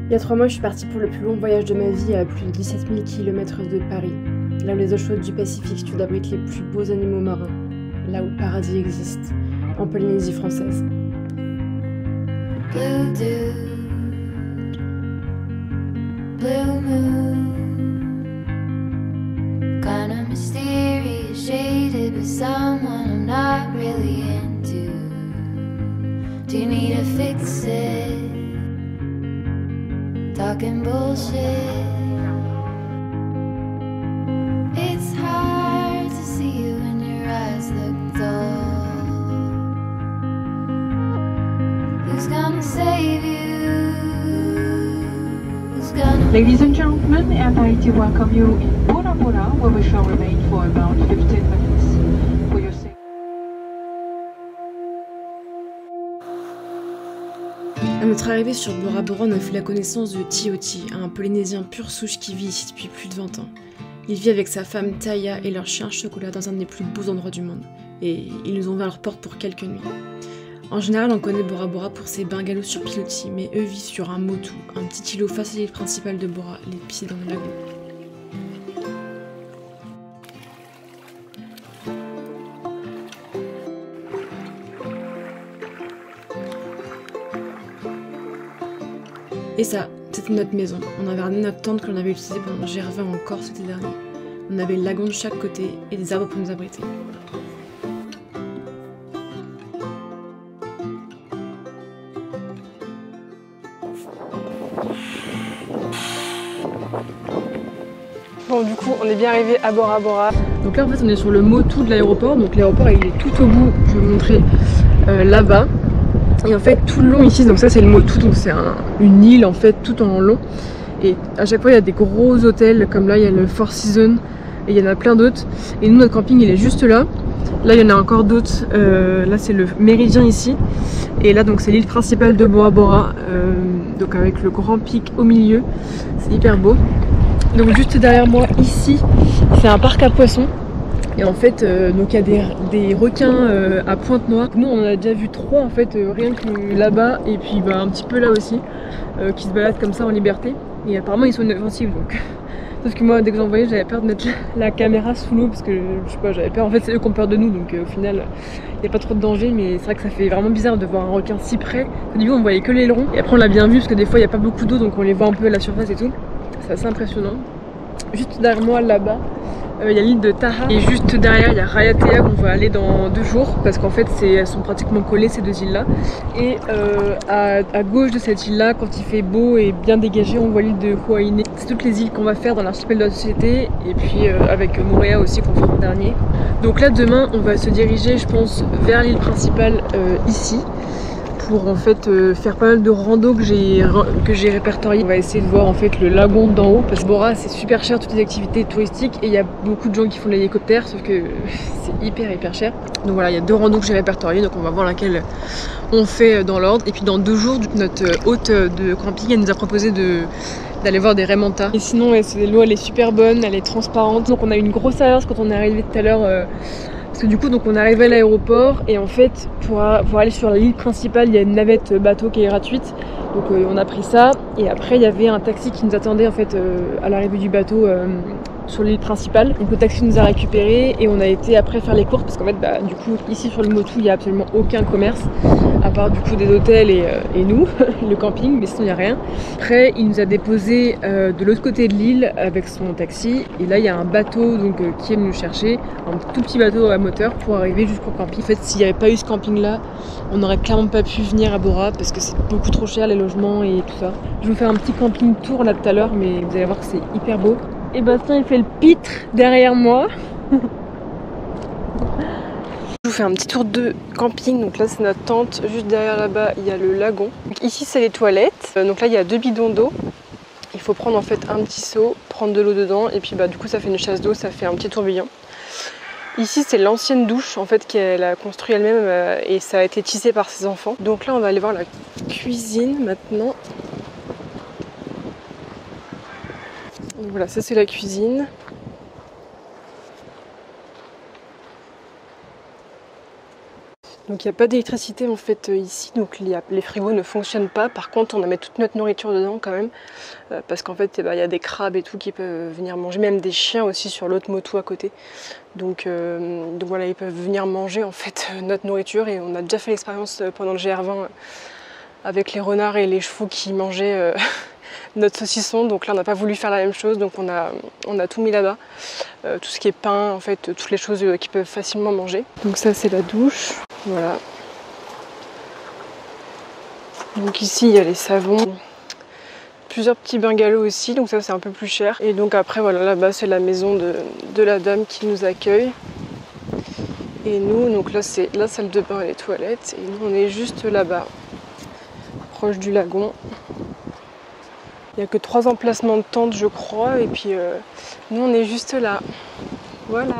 Il y a 3 mois, je suis partie pour le plus long voyage de ma vie à plus de 17 000 km de Paris. Là où les eaux chaudes du Pacifique Sud abritent les plus beaux animaux marins. Là où le paradis existe, en Polynésie française. Blue dew, blue moon, kinda mysterious, shaded with someone I'm not really into. Do you need to fix it? Talking bullshit. It's hard to see you when your eyes look dull. Who's gonna save you? Who's gonna... Ladies and gentlemen, I'd like to welcome you in Bora Bora, where we shall remain for about 15 minutes. For your safety. À notre arrivée sur Bora Bora, on a fait la connaissance de Tioti, un Polynésien pur souche qui vit ici depuis plus de 20 ans. Il vit avec sa femme Taya et leur chien Chocolat dans un des plus beaux endroits du monde. Et ils nous ont ouvert leur porte pour quelques nuits. En général, on connaît Bora Bora pour ses bungalows sur pilotis, mais eux vivent sur un motu, un petit îlot face à l'île principale de Bora, les pieds dans le lagon. Et ça, c'était notre maison. On avait ramené notre tente que l'on avait utilisée pendant Gervais en Corse l'été dernier. On avait le lagon de chaque côté et des arbres pour nous abriter. Bon, du coup, on est bien arrivé à Bora Bora. Donc là, en fait, on est sur le motu de l'aéroport. Donc l'aéroport, il est tout au bout. Je vais vous montrer là-bas. Et en fait, tout le long ici, donc ça c'est le motu, donc c'est une île en fait, tout en long. Et à chaque fois, il y a des gros hôtels, comme là, il y a le Four Seasons, et il y en a plein d'autres. Et nous, notre camping, il est juste là. Là, il y en a encore d'autres. Là, c'est le Méridien ici. Et là, donc, c'est l'île principale de Bora Bora, donc avec le grand pic au milieu. C'est hyper beau. Donc, juste derrière moi, ici, c'est un parc à poissons. Et en fait, donc il y a des requins à Pointe-Noire. Nous, on en a déjà vu 3 en fait, rien que là-bas et puis bah, un petit peu là aussi, qui se baladent comme ça en liberté. Et apparemment, ils sont inoffensifs donc. Sauf que moi, dès que j'en voyais, j'avais peur de mettre la caméra sous l'eau parce que je sais pas, j'avais peur. En fait, c'est eux qui ont peur de nous, donc au final, il n'y a pas trop de danger. Mais c'est vrai que ça fait vraiment bizarre de voir un requin si près. Au début, on voyait que l'aileron. Et après, on l'a bien vu parce que des fois, il n'y a pas beaucoup d'eau, donc on les voit un peu à la surface et tout. C'est assez impressionnant. Juste derrière moi, là-bas, il y a l'île de Taha et juste derrière il y a Raiatea où on va aller dans 2 jours parce qu'en fait elles sont pratiquement collées ces 2 îles là et à gauche de cette île là, quand il fait beau et bien dégagé, on voit l'île de Huaïné. C'est toutes les îles qu'on va faire dans l'archipel de la société et puis avec Moorea aussi qu'on fait en dernier. Donc là demain on va se diriger je pense vers l'île principale ici pour en fait faire pas mal de rando que j'ai répertorié. On va essayer de voir en fait le lagon d'en haut parce que Bora c'est super cher toutes les activités touristiques et il y a beaucoup de gens qui font l'hélicoptère sauf que c'est hyper cher. Donc voilà, il y a 2 randos que j'ai répertoriés donc on va voir laquelle on fait dans l'ordre. Et puis dans 2 jours notre hôte de camping elle nous a proposé d'aller voir des raies manta. Et sinon l'eau elle est super bonne, elle est transparente. Donc on a eu une grosse alerte quand on est arrivé tout à l'heure. Parce que du coup donc on est arrivé à l'aéroport et en fait pour aller sur l'île principale il y a une navette bateau qui est gratuite. Donc on a pris ça et après il y avait un taxi qui nous attendait en fait à l'arrivée du bateau sur l'île principale. Donc le taxi nous a récupérés et on a été après faire les courses parce qu'en fait bah, du coup ici sur le motu il n'y a absolument aucun commerce à part du coup des hôtels et nous, le camping, mais sinon il n'y a rien. Après il nous a déposé de l'autre côté de l'île avec son taxi et là il y a un bateau donc, qui est venu nous chercher, un tout petit bateau à moteur pour arriver jusqu'au camping. En fait s'il n'y avait pas eu ce camping là on n'aurait clairement pas pu venir à Bora parce que c'est beaucoup trop cher les logements et tout ça. Je vais vous faire un petit camping tour là tout à l'heure mais vous allez voir que c'est hyper beau. Et Bastien il fait le pitre derrière moi. Je vous fais un petit tour de camping, donc là c'est notre tente, juste derrière là-bas il y a le lagon. Donc ici c'est les toilettes, donc là il y a 2 bidons d'eau. Il faut prendre en fait un petit seau, prendre de l'eau dedans et puis bah du coup ça fait une chasse d'eau, ça fait un petit tourbillon. Ici c'est l'ancienne douche en fait qu'elle a construit elle-même et ça a été tissé par ses enfants. Donc là on va aller voir la cuisine maintenant. Donc voilà, ça c'est la cuisine. Donc il n'y a pas d'électricité en fait ici, donc les frigos ne fonctionnent pas. Par contre on a mis toute notre nourriture dedans quand même, parce qu'en fait il y a des crabes et tout qui peuvent venir manger, même des chiens aussi sur l'autre moto à côté. Donc voilà, ils peuvent venir manger en fait notre nourriture, et on a déjà fait l'expérience pendant le GR20 avec les renards et les chevaux qui mangeaient notre saucisson. Donc là on n'a pas voulu faire la même chose, donc on a tout mis là-bas, tout ce qui est pain, en fait toutes les choses qu'ils peuvent facilement manger. Donc ça c'est la douche, voilà. Donc ici il y a les savons, plusieurs petits bungalows aussi, donc ça c'est un peu plus cher. Et donc après voilà, là-bas c'est la maison de la dame qui nous accueille. Et nous, donc là c'est la salle de bain et les toilettes, et nous on est juste là-bas, proche du lagon. Il n'y a que 3 emplacements de tentes je crois, et puis nous on est juste là, voilà.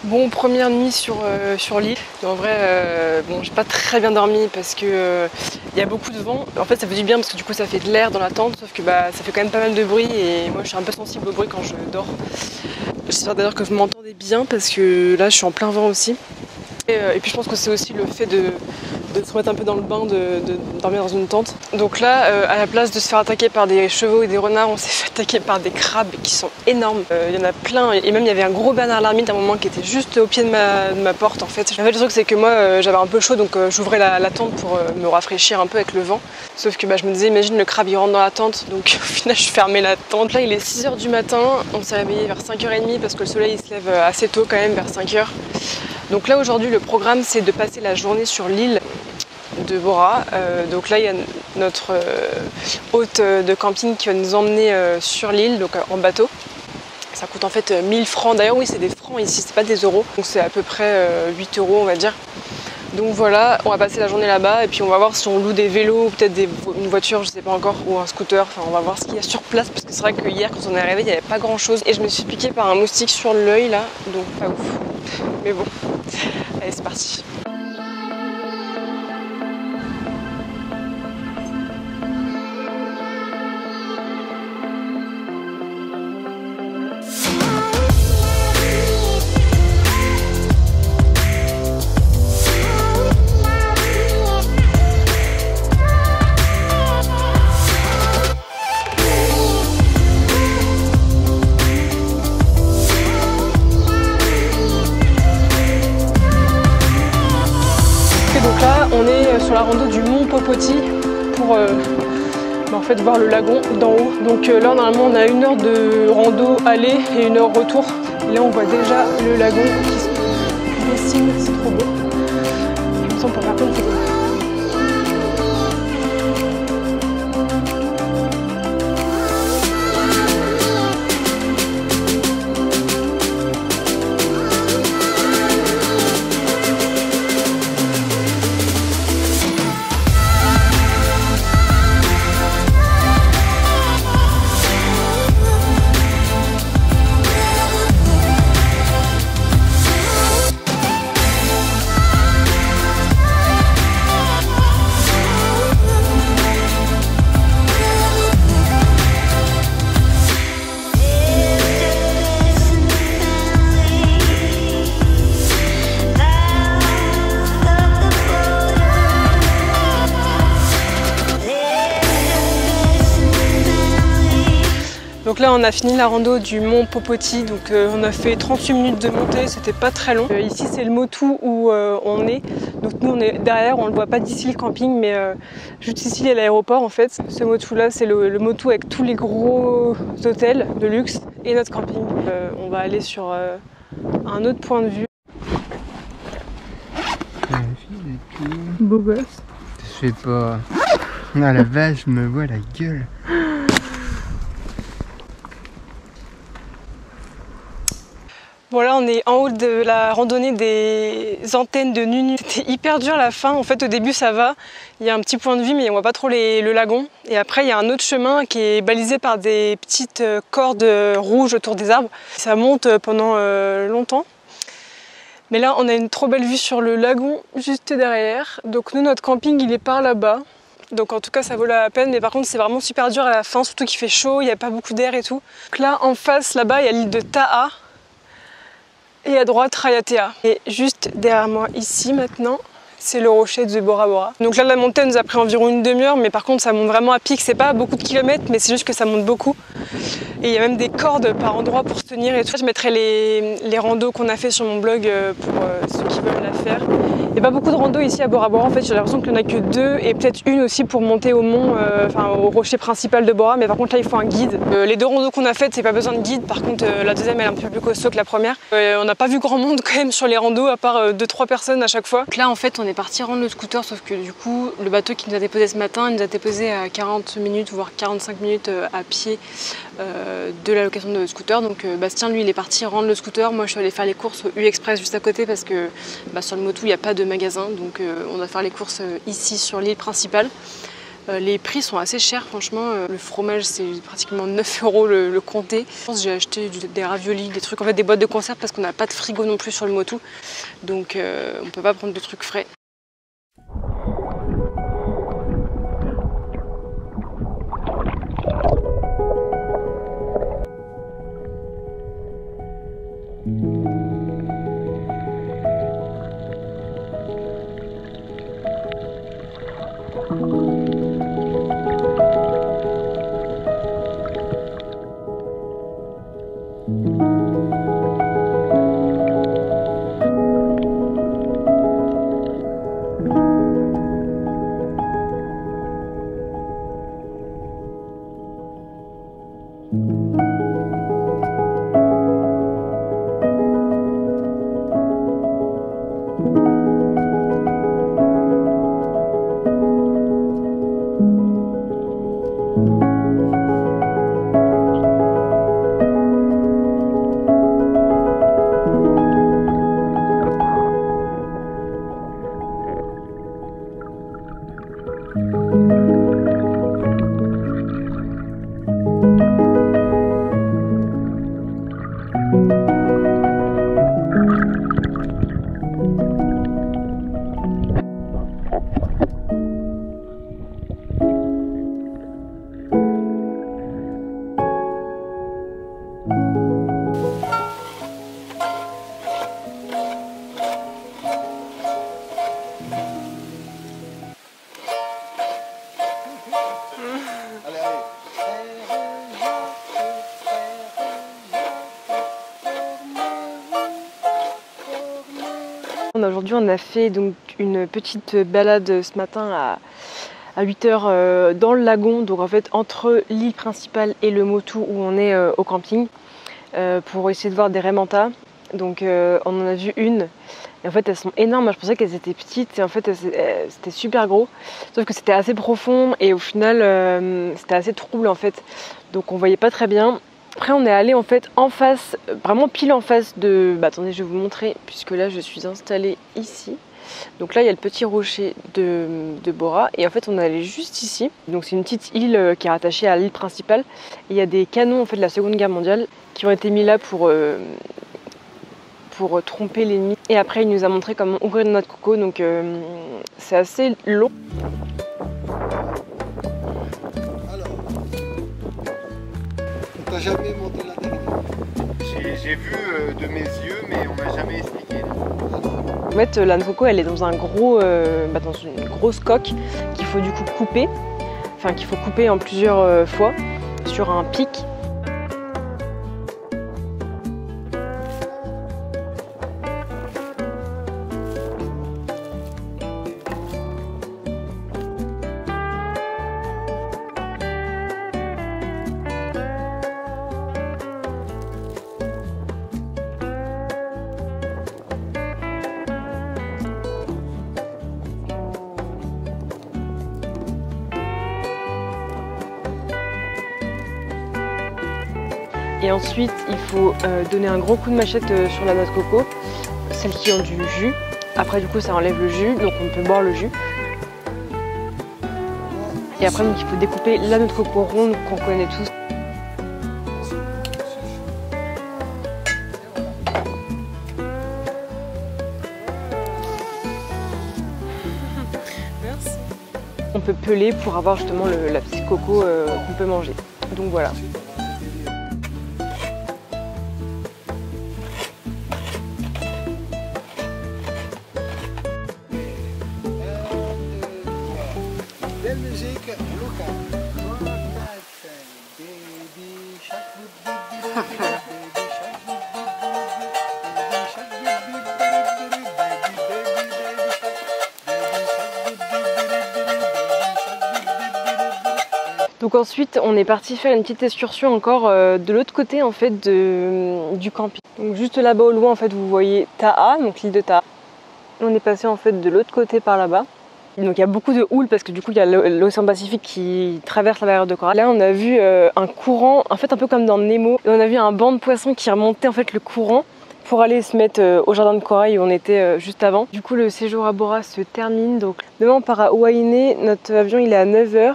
Bon, première nuit sur l'île. En vrai, bon, j'ai pas très bien dormi parce que y a beaucoup de vent. En fait, ça fait du bien parce que du coup, ça fait de l'air dans la tente, sauf que ça fait quand même pas mal de bruit, et moi, je suis un peu sensible au bruit quand je dors. J'espère d'ailleurs que vous m'entendez bien parce que là, je suis en plein vent aussi. Et puis, je pense que c'est aussi le fait de se remettre un peu dans le bain, de dormir dans une tente. Donc là, à la place de se faire attaquer par des chevaux et des renards, on s'est fait attaquer par des crabes qui sont énormes. Il y en a plein, et même il y avait un gros Bernard l'ermite à un moment qui était juste au pied de ma porte en fait. Le truc c'est que moi j'avais un peu chaud, donc j'ouvrais la tente pour me rafraîchir un peu avec le vent. Sauf que je me disais, imagine le crabe il rentre dans la tente, donc au final je fermais la tente. Là il est 6 h du matin, on s'est réveillé vers 5 h 30 parce que le soleil il se lève assez tôt quand même, vers 5 h. Donc là aujourd'hui le programme c'est de passer la journée sur l'île de Bora. Donc là il y a notre hôte de camping qui va nous emmener sur l'île, donc en bateau. Ça coûte en fait 1000 francs. D'ailleurs oui, c'est des francs ici, c'est pas des euros. Donc c'est à peu près 8 € on va dire. Donc voilà, on va passer la journée là-bas, et puis on va voir si on loue des vélos ou peut-être une voiture, je sais pas encore, ou un scooter. Enfin on va voir ce qu'il y a sur place, parce que c'est vrai que hier quand on est arrivé il n'y avait pas grand chose. Et je me suis piquée par un moustique sur l'œil là, donc pas ouf. Mais bon, allez c'est parti. Donc là, on est sur la rando du Mont Popoti pour en fait voir le lagon d'en haut. Donc là, normalement, on a 1 heure de rando aller et 1 heure retour. Et là, on voit déjà le lagon qui se dessine, c'est trop beau. Comme ça, on peut faire plein de photos. Donc là on a fini la rando du mont Popoti, donc on a fait 38 minutes de montée, c'était pas très long. Ici c'est le Motu où on est, donc nous on est derrière, on le voit pas d'ici le camping, mais juste ici il y a l'aéroport en fait. Ce Motu là c'est le Motu avec tous les gros hôtels de luxe et notre camping. On va aller sur un autre point de vue. Beau gosse. Je sais pas. Ah la vache, je me vois la gueule. Bon là on est en haut de la randonnée des antennes de Nunu. C'était hyper dur à la fin, en fait au début ça va, il y a un petit point de vue mais on voit pas trop le lagon. Et après il y a un autre chemin qui est balisé par des petites cordes rouges autour des arbres. Ça monte pendant longtemps. Mais là on a une trop belle vue sur le lagon juste derrière. Donc nous notre camping il est par là-bas. Donc en tout cas ça vaut la peine, mais par contre c'est vraiment super dur à la fin, surtout qu'il fait chaud, il n'y a pas beaucoup d'air et tout. Donc là en face là-bas il y a l'île de Taha. Et à droite, Rayatea. Et juste derrière moi, ici maintenant, c'est le rocher de Bora Bora. Donc là, la montée nous a pris environ une demi-heure, mais par contre, ça monte vraiment à pic. C'est pas beaucoup de kilomètres, mais c'est juste que ça monte beaucoup. Et il y a même des cordes par endroit pour se tenir et tout. Je mettrai les randos qu'on a fait sur mon blog pour ceux qui veulent la faire. Il n'y a pas beaucoup de randos ici à Bora Bora. En fait, j'ai l'impression qu'il n'y en a que 2 et peut-être une aussi pour monter au mont, au rocher principal de Bora. Mais par contre, là, il faut un guide. Les 2 randos qu'on a faites, c'est pas besoin de guide. Par contre, la deuxième, elle est un peu plus costaud que la première. On n'a pas vu grand monde quand même sur les randos, à part 2-3 personnes à chaque fois. Donc là, en fait, on est parti rendre le scooter, sauf que du coup, le bateau qui nous a déposé ce matin, il nous a déposé à 40 minutes, voire 45 minutes à pied de la location de scooter. Donc Bastien, lui, il est parti rendre le scooter. Moi, je suis allée faire les courses au U-Express juste à côté parce que sur le Motu, il n'y a pas de magasin. Donc on va faire les courses ici sur l'île principale. Les prix sont assez chers, franchement. Le fromage, c'est pratiquement 9 € le comté. Je pense que j'ai acheté des raviolis, des trucs, en fait des boîtes de conserve parce qu'on n'a pas de frigo non plus sur le Motu. Donc on ne peut pas prendre de trucs frais. Aujourd'hui on a fait donc une petite balade ce matin à 8 h dans le lagon, donc en fait entre l'île principale et le Motu où on est au camping, pour essayer de voir des raimentas. Donc on en a vu une et en fait elles sont énormes. Moi je pensais qu'elles étaient petites et en fait c'était super gros, sauf que c'était assez profond et au final c'était assez trouble en fait, donc on voyait pas très bien. Après on est allé en fait en face, vraiment pile en face de... attendez, je vais vous montrer puisque là je suis installée ici. Donc là il y a le petit rocher de Bora et en fait on est allé juste ici. Donc c'est une petite île qui est rattachée à l'île principale. Et il y a des canons en fait de la Seconde Guerre mondiale qui ont été mis là pour tromper l'ennemi. Et après il nous a montré comment ouvrir une noix de coco, donc c'est assez long. T'as jamais monté la dernière? J'ai vu de mes yeux, mais on m'a jamais expliqué. En fait, la noix de coco, elle est dans un gros, dans une grosse coque qu'il faut du coup couper, enfin qu'il faut couper en plusieurs fois sur un pic. Et ensuite, il faut donner un gros coup de machette sur la noix de coco, celles qui ont du jus. Après, du coup, ça enlève le jus, donc on peut boire le jus. Et après, donc, il faut découper la noix de coco ronde qu'on connaît tous. Merci. On peut peler pour avoir justement la petite coco qu'on peut manger. Donc voilà. Donc ensuite on est parti faire une petite excursion encore de l'autre côté en fait du camping. Donc juste là-bas au loin en fait vous voyez Taha, donc l'île de Taha. On est passé en fait de l'autre côté par là-bas. Donc il y a beaucoup de houle parce que du coup il y a l'océan Pacifique qui traverse la barrière de corail. Là on a vu un courant, en fait un peu comme dans Nemo, et on a vu un banc de poissons qui remontait en fait le courant pour aller se mettre au jardin de corail où on était juste avant. Du coup le séjour à Bora se termine, donc demain on part à Huaïné, notre avion il est à 9 h.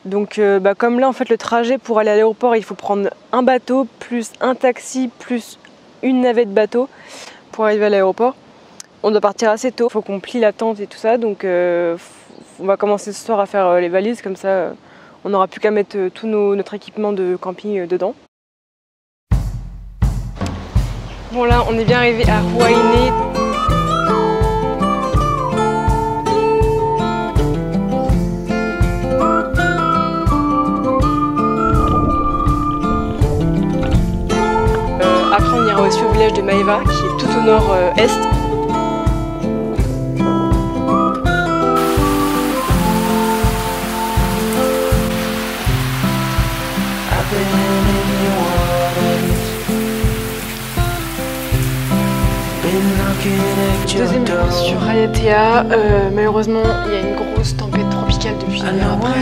Donc comme là en fait le trajet pour aller à l'aéroport il faut prendre un bateau plus un taxi plus une navette bateau pour arriver à l'aéroport. On doit partir assez tôt, il faut qu'on plie la tente et tout ça, donc on va commencer ce soir à faire les valises, comme ça on n'aura plus qu'à mettre tout notre équipement de camping dedans. Bon là on est bien arrivé à Huaïné. Après on ira aussi au village de Maeva qui est tout au nord-est. Deuxième jour sur Rayatea, malheureusement il y a une grosse tempête tropicale depuis hier après.